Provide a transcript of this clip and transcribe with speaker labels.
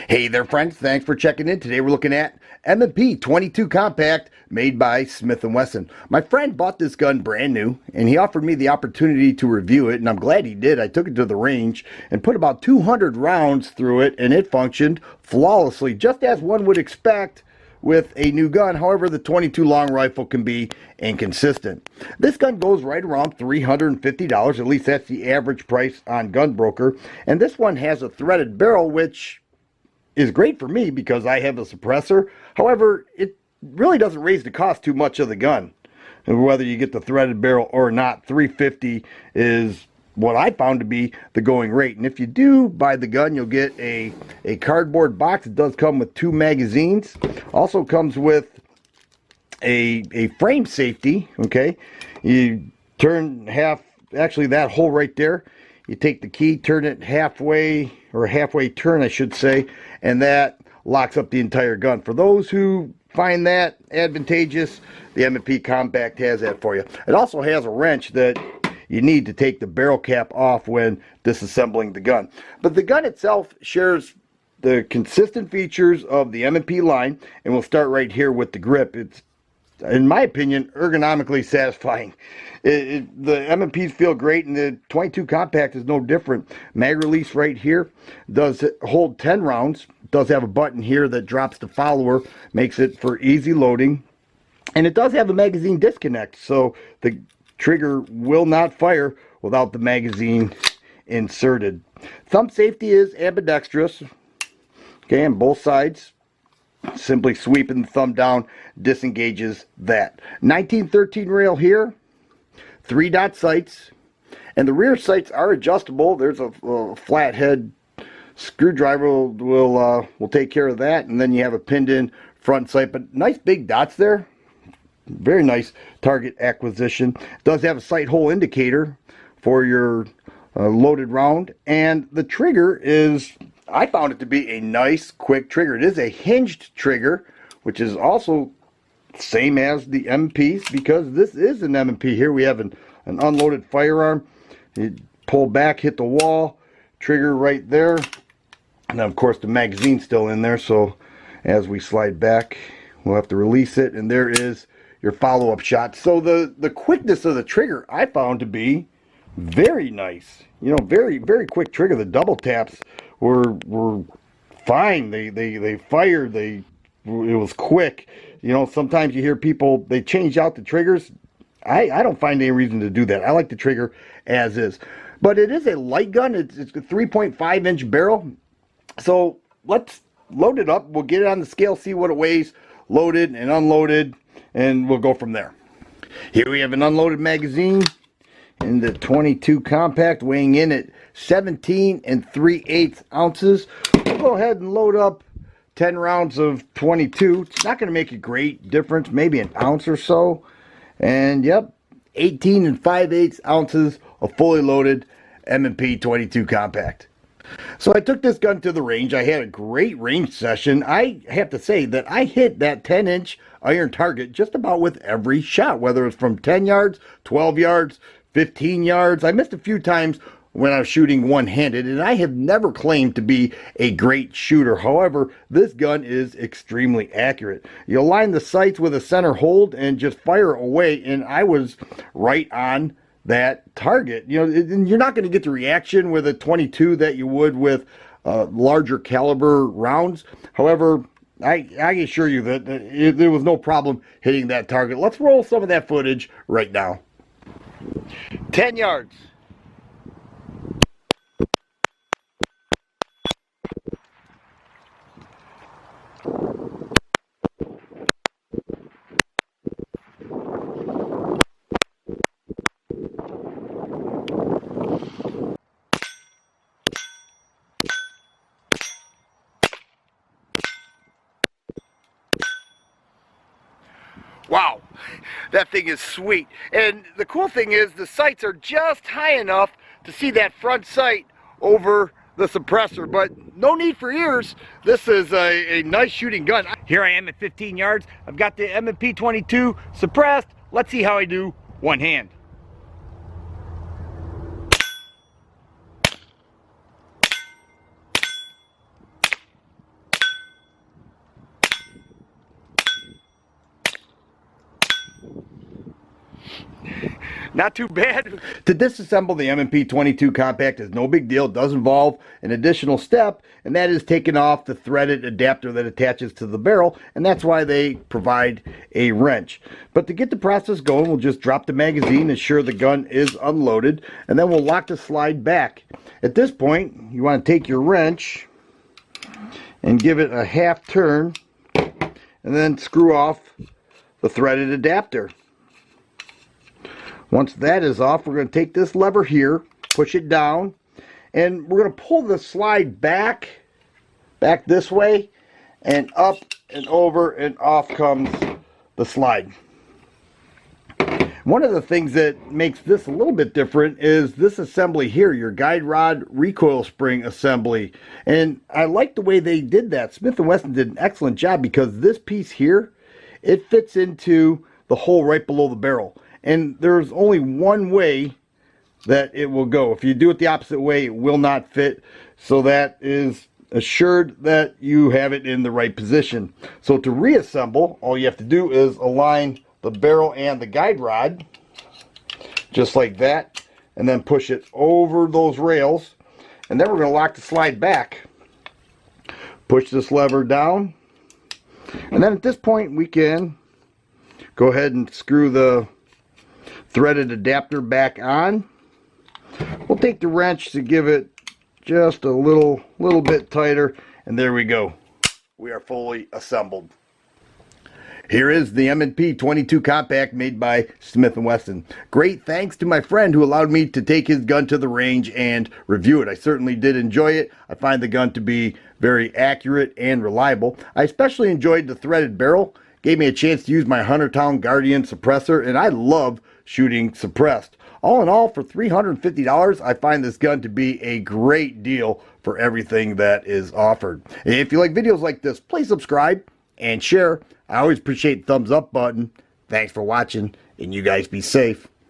Speaker 1: Hey there, friends. Thanks for checking in. Today we're looking at M&P 22 Compact made by Smith & Wesson. My friend bought this gun brand new, and he offered me the opportunity to review it, and I'm glad he did. I took it to the range and put about 200 rounds through it, and it functioned flawlessly, just as one would expect with a new gun. However, the 22 long rifle can be inconsistent. This gun goes right around $350, at least that's the average price on Gunbroker, and this one has a threaded barrel, which is great for me because I have a suppressor. However, it really doesn't raise the cost too much of the gun. And whether you get the threaded barrel or not, $350 is what I found to be the going rate. And if you do buy the gun, you'll get a cardboard box. It does come with 2 magazines. Also comes with a frame safety, okay? You turn half, actually that hole right there, you take the key, turn it halfway, or halfway turn I should say, and that locks up the entire gun. For those who find that advantageous, the M&P Compact has that for you. It also has a wrench that you need to take the barrel cap off when disassembling the gun. But the gun itself shares the consistent features of the M&P line, and we'll start right here with the grip. It's, in my opinion, ergonomically satisfying. The M&Ps feel great, and the 22 Compact is no different. Mag release right here does hold 10 rounds. Does have a button here that drops the follower, makes it for easy loading. And it does have a magazine disconnect, so the trigger will not fire without the magazine inserted. Thumb safety is ambidextrous, okay, on both sides. Simply sweeping the thumb down disengages that. 1913 rail here, 3-dot sights, and the rear sights are adjustable. There's a flathead screwdriver will take care of that, and then you have a pinned in front sight, but nice big dots there. Very nice target acquisition. It does have a sight hole indicator for your loaded round, and the trigger is, I found it to be a nice quick trigger. It is a hinged trigger, which is also same as the M&Ps, because this is an M&P. Here we have an unloaded firearm. You pull back, hit the wall, trigger right there, and then of course the magazine's still in there, so as we slide back we'll have to release it, and there is your follow-up shot. So the quickness of the trigger I found to be very nice. You know, very quick trigger. The double taps were fine. They fired. It was quick. You know, sometimes you hear people, they change out the triggers. I don't find any reason to do that. I like the trigger as is. But it is a light gun. It's a 3.5 inch barrel. So let's load it up. We'll get it on the scale, see what it weighs, loaded and unloaded, and we'll go from there. Here we have an unloaded magazine in the 22 Compact, weighing in at 17 3/8 ounces. We'll go ahead and load up 10 rounds of 22. It's not going to make a great difference, maybe an ounce or so. And yep, 18 5/8 ounces of fully loaded M&P 22 Compact. So I took this gun to the range. I had a great range session. I have to say that I hit that 10-inch iron target just about with every shot, whether it's from 10 yards, 12 yards, 15 yards. I missed a few times when I was shooting one-handed, and I have never claimed to be a great shooter. However, this gun is extremely accurate. You align the sights with a center hold and just fire away, and I was right on that target. You know, you're not going to get the reaction with a 22 that you would with larger caliber rounds. However, I assure you that there was no problem hitting that target. Let's roll some of that footage right now. 10 yards. Wow, that thing is sweet. And the cool thing is the sights are just high enough to see that front sight over the suppressor, but no need for ears. This is a nice shooting gun. Here I am at 15 yards. I've got the M&P 22 suppressed. Let's see how I do one hand. not too bad. To disassemble the M&P 22 compact is no big deal. It does involve an additional step, and that is taking off the threaded adapter that attaches to the barrel, and that's why they provide a wrench. But to get the process going, we'll just drop the magazine, ensure the gun is unloaded, and then we'll lock the slide back. At this point, you want to take your wrench and give it a half turn, and then screw off the threaded adapter. Once that is off, we're going to take this lever here, push it down, and we're going to pull the slide back this way, and up and over and off comes the slide. One of the things that makes this a little bit different is this assembly here, your guide rod recoil spring assembly. And I like the way they did that. Smith & Wesson did an excellent job, because this piece here, it fits into the hole right below the barrel. And there's only one way that it will go. If you do it the opposite way, it will not fit. So that is assured that you have it in the right position. So to reassemble, all you have to do is align the barrel and the guide rod, just like that, and then push it over those rails. And then we're going to lock the slide back. Push this lever down. And then at this point, we can go ahead and screw the threaded adapter back on. We'll take the wrench to give it just a little bit tighter, and there we go. We are fully assembled. Here is the M&P 22 compact made by Smith & Wesson. Great thanks to my friend who allowed me to take his gun to the range and review it. I certainly did enjoy it. I find the gun to be very accurate and reliable. I especially enjoyed the threaded barrel. Gave me a chance to use my Huntertown Guardian suppressor, and I love shooting suppressed. All in all, for $350, I find this gun to be a great deal for everything that is offered. If you like videos like this, please subscribe and share. I always appreciate the thumbs up button. Thanks for watching, and you guys be safe.